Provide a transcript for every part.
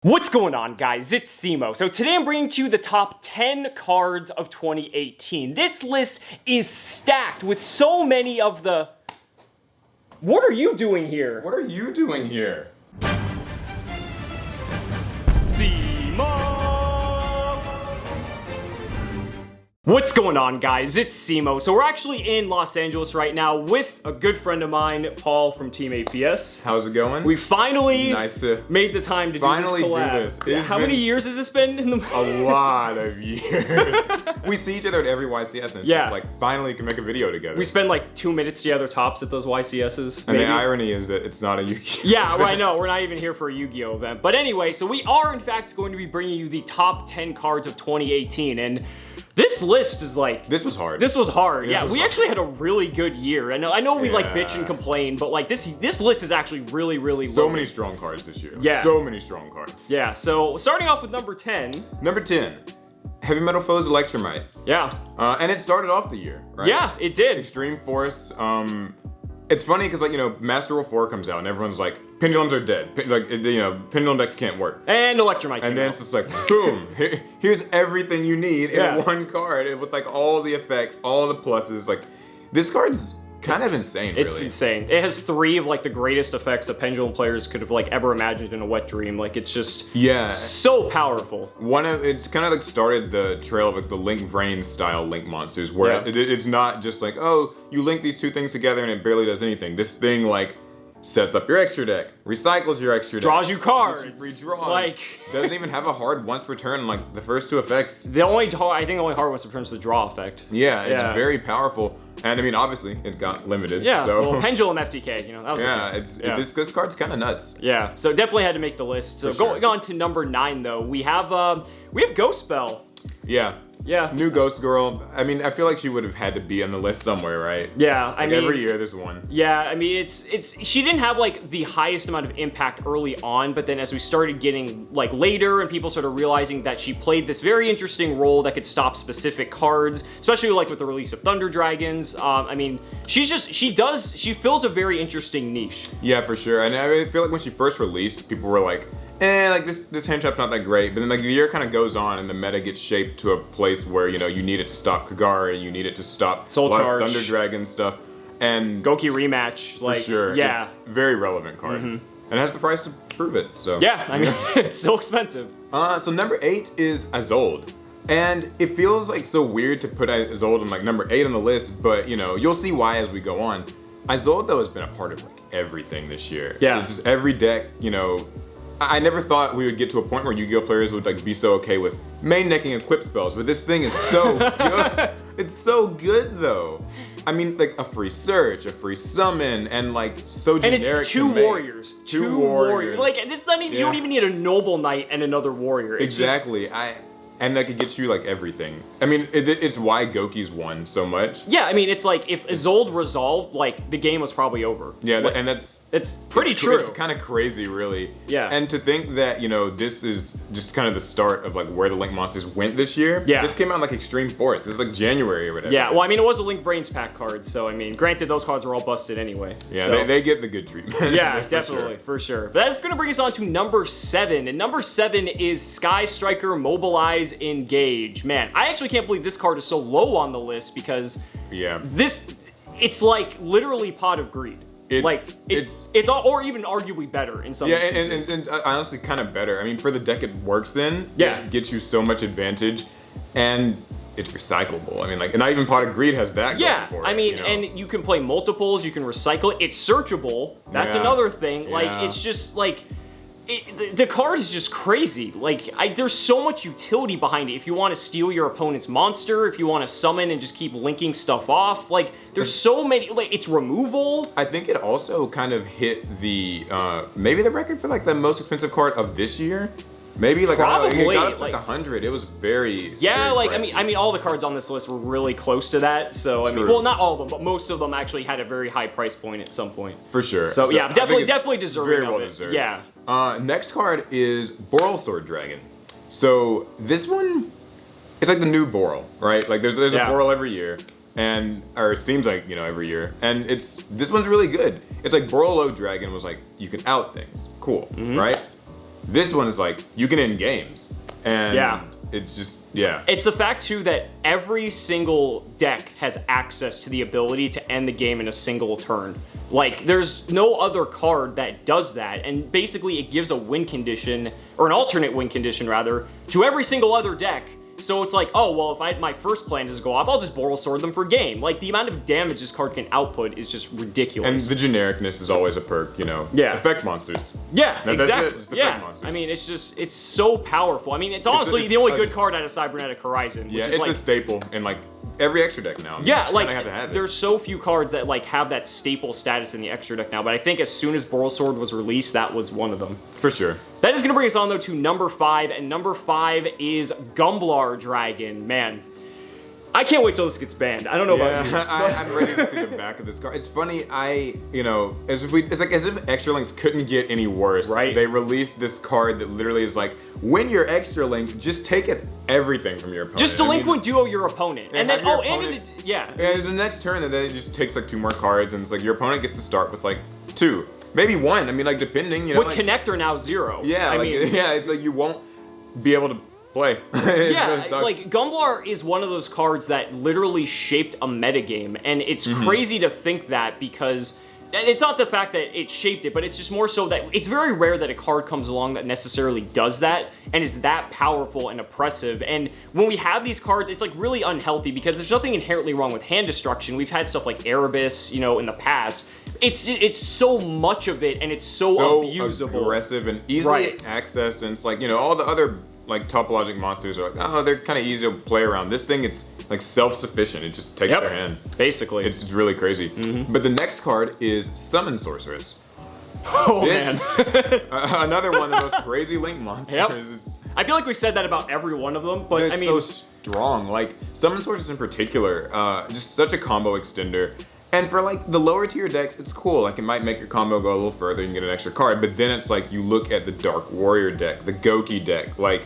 What's going on, guys? It's Cimo. So today I'm bringing to you the top 10 cards of 2018. This list is stacked with so many of the... What are you doing here? What are you doing here? Cimo! What's going on, guys? It's Cimo. So we're actually in Los Angeles right now with a good friend of mine, Paul from TeamAPS. How's it going? We finally to made the time to finally do this collab. do this. How many years has this been in the... A lot of years. We see each other at every YCS and it's just like, finally can make a video together. We spend like 2 minutes together tops at those YCSs. And the irony is that it's not a Yu-Gi-Oh! Yeah, well, I know. We're not even here for a Yu-Gi-Oh! Event. But anyway, so we are in fact going to be bringing you the top 10 cards of 2018. And this list is like... This was hard. This was hard. We actually had a really good year. I know we like bitch and complain, but like this list is actually really so many strong cards this year. Yeah. So many strong cards. Yeah, so starting off with number 10. Number 10. Heavy Metal Foes Electromite. Yeah. And it started off the year, right? Yeah, it did. Extreme Force. It's funny because, like, you know, Master Rule 4 comes out and everyone's like, pendulums are dead. Pendulum decks can't work. And Electromite. And then it's just like, boom, here's everything you need in one card with like all the effects, all the pluses. Like, this card's kind of insane, really. It's insane. It has 3 of like the greatest effects that Pendulum players could have like ever imagined in a wet dream. Like, it's just so powerful. It's kind of like started the trail of like the Link Vrain style Link monsters where it's not just like, oh, you link these 2 things together and it barely does anything. This thing like sets up your extra deck, recycles your extra deck, draws you cards, you free draws, like doesn't even have a hard once per turn. Like the first 2 effects, I think the only hard once per turn is the draw effect. Yeah, it's very powerful, and I mean obviously it got limited. Yeah, so well, Pendulum FTK, you know, that was this card's kind of nuts. Yeah, so definitely had to make the list. So going on to number 9 though, we have Ghost Spell. Yeah. New Ghost Girl. I mean, I feel like she would have had to be on the list somewhere, right? Yeah, I mean, every year there's one. Yeah, I mean, she didn't have like the highest amount of impact early on, but then as we started getting like later and people started realizing that she played this very interesting role that could stop specific cards, especially like with the release of Thunder Dragons. I mean, she fills a very interesting niche. Yeah, for sure. And I feel like when she first released, people were like, like this hand trap's not that great, but then like the year kind of goes on and the meta gets shaped to a place where, you know, you need it to stop Kagari, you need it to stop Soul Charge, Thunder Dragon stuff, and Goki Rematch, like, for sure, yeah, it's a very relevant card, and it has the price to prove it. So yeah, I mean, it's still expensive. So number 8 is Isolde. And it feels like so weird to put Isolde on like number 8 on the list, but you know, you'll see why as we go on. Isolde though has been a part of like everything this year. Yeah, it's just every deck, you know. I never thought we would get to a point where Yu-Gi-Oh players would like be so okay with main decking equip spells, but this thing is so good. It's so good though. I mean, like a free search, a free summon, and like so generic. And it's 2 warriors. 2 warriors. Like this, not even, you don't even need a noble knight and another warrior. It's exactly. And that could get you like everything. I mean, it's why Goki's won so much. Yeah, I mean, it's like if Isolde resolved, like the game was probably over. Yeah, like, and it's pretty true. It's kind of crazy, really. Yeah. And to think that, you know, this is just kind of the start of like where the Link monsters went this year. Yeah. This came out like Extreme Force. This is like January or whatever. Yeah. Well, I mean, it was a Link Brains pack card, so I mean, granted, those cards were all busted anyway. Yeah, so. they get the good treatment. Yeah, definitely, for sure. But that's gonna bring us on to number 7, and number 7 is Sky Striker Mobilize Engage. Man, I actually can't believe this card is so low on the list because it's like literally Pot of Greed. It's all, or even arguably better in some instances. And honestly kind of better. I mean, for the deck it works in, it gets you so much advantage, and it's recyclable. I mean, like, not even Pot of Greed has that going for it. I mean, you know? and you can play multiples, you can recycle it. It's searchable. That's another thing. Like, it's just like, the card is just crazy. Like, there's so much utility behind it. If you want to steal your opponent's monster, if you want to summon and just keep linking stuff off, like, there's so many, like, it's removal. I think it also kind of hit the, maybe the record for, like, the most expensive card of this year. Maybe, like, probably, it got up to like 100. It was very, yeah, very like, pricey. I mean, all the cards on this list were really close to that. So, I mean, well, not all of them, but most of them actually had a very high price point at some point. For sure. So yeah, definitely deserving very well of it. deserved. Yeah. Next card is Borel Sword Dragon. So this one, it's like the new Borel, right? Like there's a Borel every year. Or it seems like, you know, every year. And this one's really good. It's like Borel Dragon was like, you can out things. Cool, right? This one is like, you can end games. And it's just, It's the fact too that every single deck has access to the ability to end the game in a single turn. Like, there's no other card that does that, and basically it gives a win condition, or an alternate win condition rather, to every single other deck. So it's like, oh, well, if my first plan doesn't go off, I'll just Borel Sword them for game. Like, the amount of damage this card can output is just ridiculous. And the genericness is always a perk, you know? Effect monsters. Yeah, exactly. That's it, just effect monsters. I mean, it's so powerful. I mean, it's honestly the only good card out of Cybernetic Horizon. Which is it's like, a staple in, like, every extra deck now. I mean, like, have to have it. there's so few cards that, like, have that staple status in the extra deck now, but I think as soon as Borel Sword was released, that was one of them. For sure. That is going to bring us on, though, to number 5, and number 5 is Gumbar Dragon. Man, I can't wait till this gets banned. I don't know about you. I'm ready to see the back of this card. It's funny, it's like as if Extra Links couldn't get any worse. Right. They released this card that literally is like, when you're Extra Linked, just take everything from your opponent. Just delinquent duo your opponent. And then, and the next turn, then it just takes like 2 more cards, and it's like your opponent gets to start with like 2. Maybe 1, I mean, like, depending, you know. With like, Connector now 0. Yeah, it's like you won't be able to play. Like, Gumbar is one of those cards that literally shaped a metagame, and it's crazy to think that because it's not the fact that it shaped it, but it's just more so that it's very rare that a card comes along that necessarily does that and is that powerful and oppressive. And when we have these cards, it's like really unhealthy because there's nothing inherently wrong with hand destruction. We've had stuff like Erebus, you know, in the past. It's so much of it, and it's so abusable, aggressive, and easily accessed. And it's like, you know, all the other like topologic monsters are like, oh, they're kind of easy to play around. This thing, it's like self-sufficient. It just takes their hand. Basically, it's really crazy. But the next card is Summon Sorceress. Oh man, another one of those crazy link monsters. I feel like we said that about every one of them, but I mean, so strong. Like Summon Sorceress in particular, just such a combo extender. And for like the lower tier decks, it's cool. Like it might make your combo go a little further and get an extra card. But then it's like you look at the Dark Warrior deck, the Goki deck, like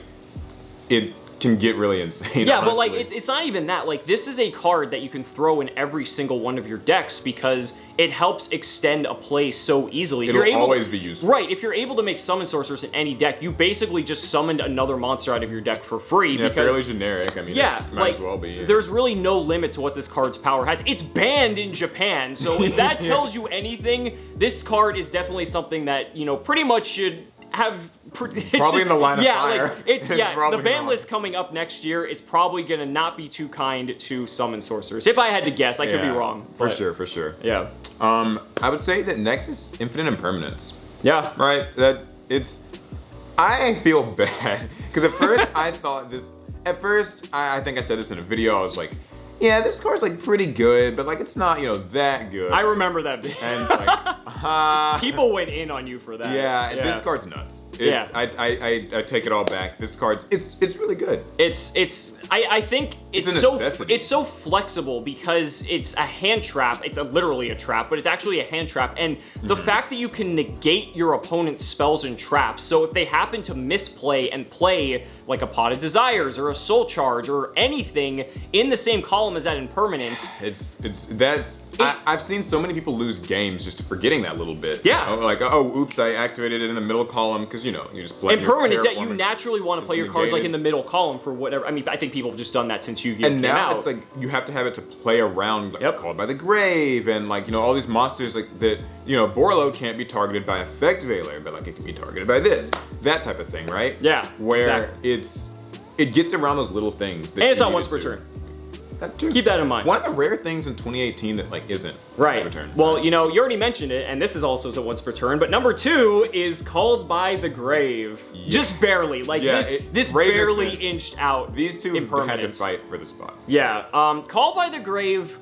it can get really insane. Yeah, but like it's not even that. Like this is a card that you can throw in every single one of your decks because it helps extend a play so easily. It'll always be useful. Right, if you're able to make Summon Sorceress in any deck, you basically just summoned another monster out of your deck for free. Yeah, fairly generic. I mean, might as well be. Yeah. There's really no limit to what this card's power has. It's banned in Japan, so if that tells you anything, this card is definitely something that, you know, pretty much should have probably in the line of fire. Like it's the ban list coming up next year is probably gonna not be too kind to Summon Sorcerers. If I had to guess, I could be wrong. For sure. Yeah. I would say that Nexus Infinite Impermanence. Yeah. Right. I feel bad because at first I thought this. At first, I think I said this in a video. I was like, yeah, this card's like pretty good, but like it's not, you know, that good. I remember that video. And it's like, people went in on you for that. Yeah, this card's nuts. I take it all back. This card's it's really good. I think it's so flexible because it's a hand trap. It's literally a trap, but it's actually a hand trap. And the fact that you can negate your opponent's spells and traps, so if they happen to misplay and play like a Pot of Desires or a Soul Charge or anything in the same column as that Impermanence, I've seen so many people lose games just forgetting that little bit. Yeah. You know? Like, oh, oops, I activated it in the middle column because, you know, you just play Impermanence, that you naturally want to play your cards like in the middle column for whatever. I mean, I think people have just done that since Yu-Gi-Oh! And now it's like you have to have it to play around, like Called by the Grave, and like, you know, all these monsters like that. You know, Borel can't be targeted by Effect Veiler, but like it can be targeted by this, that type of thing, right? Yeah. Where it gets around those little things. And it's not once per turn. That too. Keep that in mind. One of the rare things in 2018 that like isn't right. per turn. Well, you know, you already mentioned it, and this is also a once per turn. But number 2 is Called by the Grave. Yeah. Just barely. Like this barely inched out. These two had to fight for the spot. Yeah. Called by the Grave.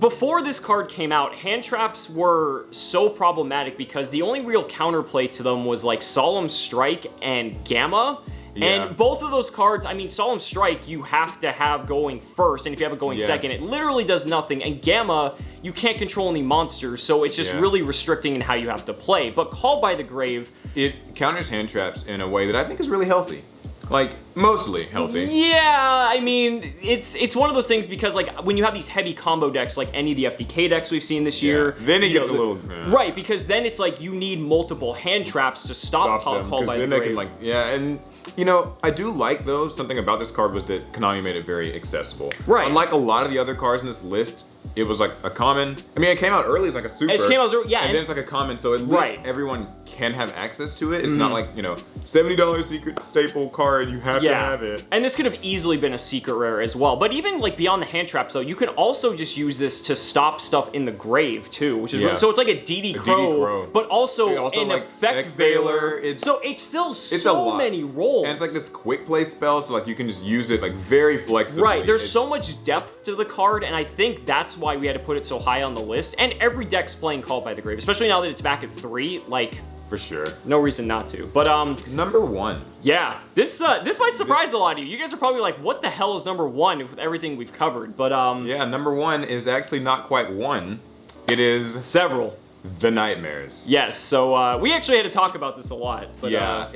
Before this card came out, hand traps were so problematic because the only real counterplay to them was like Solemn Strike and Gamma. Yeah. And both of those cards, I mean, Solemn Strike, you have to have going first, and if you have it going second, it literally does nothing. And Gamma, you can't control any monsters, so it's just really restricting in how you have to play. But Called by the Grave, it counters hand traps in a way that I think is really healthy. like mostly healthy. Yeah, I mean, it's one of those things because like when you have these heavy combo decks, like any of the FDK decks we've seen this year, then it gets a little right, because then it's like you need multiple hand traps to stop them, Call by the then Grave. they can like and you know, I do like though, something about this card was that Konami made it very accessible. Right. Unlike a lot of the other cards in this list, it was like a common. I mean, it came out early as like a super. It came out early, yeah, and then it's like a common, so at least everyone can have access to it. It's not like, you know, $70 secret staple card, you have to have it. And this could have easily been a secret rare as well. But even like beyond the hand traps though, you can also just use this to stop stuff in the grave too, which is really, so it's like a DD Crow, but also an like effect veiler. So it fills so many roles. And it's like this quick play spell, so like you can just use it like very flexibly. Right, there's so much depth to the card, and I think that's why we had to put it so high on the list. And every deck's playing Call by the Grave, especially now that it's back at 3, like, for sure. No reason not to. But number 1. Yeah, this might surprise a lot of you. You guys are probably like, what the hell is number 1 with everything we've covered? But yeah, number 1 is actually not quite 1. It is several. The Nightmares. Yes, so we actually had to talk about this a lot. But, yeah,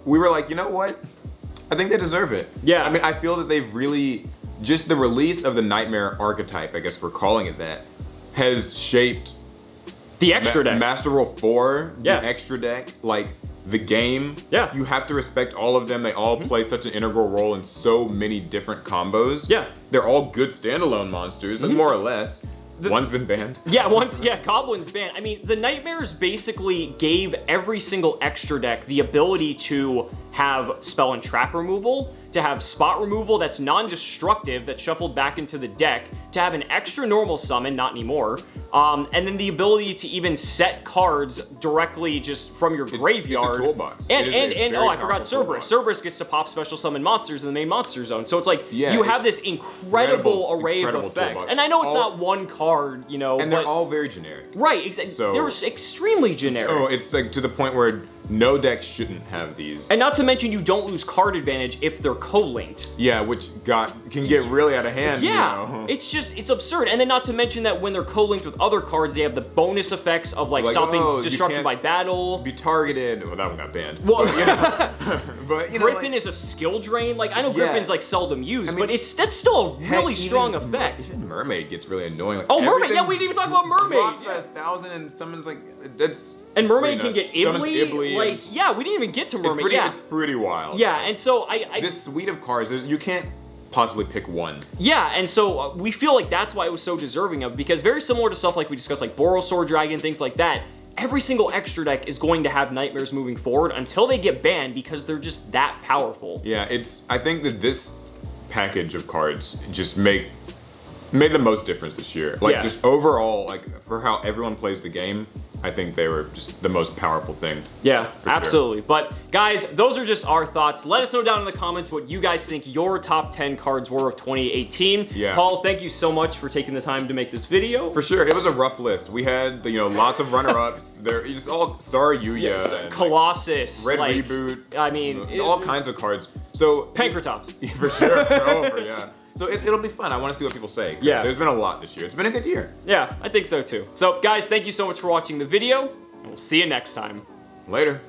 we were like, you know what? I think they deserve it. Yeah. I mean, I feel that they've really, just the release of the Nightmare archetype, I guess we're calling it that, has shaped the extra deck. Master Rule 4, the extra deck, like the game. Yeah. You have to respect all of them. They all play such an integral role in so many different combos. Yeah. They're all good standalone monsters, more or less. One's been banned. Yeah, Goblin's banned. I mean, the Nightmares basically gave every single extra deck the ability to have spell and trap removal, to have spot removal that's non-destructive, that's shuffled back into the deck, to have an extra normal summon, not anymore, and then the ability to even set cards directly just from your graveyard. It's a toolbox. And oh, I forgot Cerberus. Cerberus gets to pop special summon monsters in the main monster zone. So it's like, you have this incredible array of effects. Toolbox. And I know it's not one card, you know, and they're all very generic. Right, exactly. So, they're extremely generic. So it's like to the point where no deck shouldn't have these. And not to mention you don't lose card advantage if they're co-linked. Yeah, which can get really out of hand. Yeah, you know? it's absurd. And then not to mention that when they're co-linked with other cards, they have the bonus effects of like stopping destruction by battle. Be targeted. Well, that one got banned. Well, but you know, Griffin is a skill drain. Like I know Griffin's like seldom used, but that's still a really strong effect. Even Mermaid gets really annoying. Like, Mermaid! Yeah, we didn't even talk about Mermaid. Drops 1,000 and summons like that's. And Mermaid can get Ibly. Like, yeah, we didn't even get to Mermaid. It's pretty wild. Yeah, and so this suite of cards, you can't possibly pick one. Yeah, and so we feel like that's why it was so deserving of, because very similar to stuff like we discussed, like Borel, Sword Dragon, things like that, every single extra deck is going to have Nightmares moving forward until they get banned because they're just that powerful. Yeah, I think that this package of cards just made the most difference this year. Like just overall, like for how everyone plays the game, I think they were just the most powerful thing. Yeah, absolutely. Sure. But guys, those are just our thoughts. Let us know down in the comments what you guys think your top 10 cards were of 2018. Yeah. Paul, thank you so much for taking the time to make this video. For sure, it was a rough list. We had lots of runner-ups. They're just all Yuya, and Colossus, Red Reboot. I mean, all kinds of cards. So Pankratops. For sure. Yeah. So it'll be fun. I want to see what people say. Yeah. There's been a lot this year. It's been a good year. Yeah, I think so too. So guys, thank you so much for watching the video, and we'll see you next time. Later.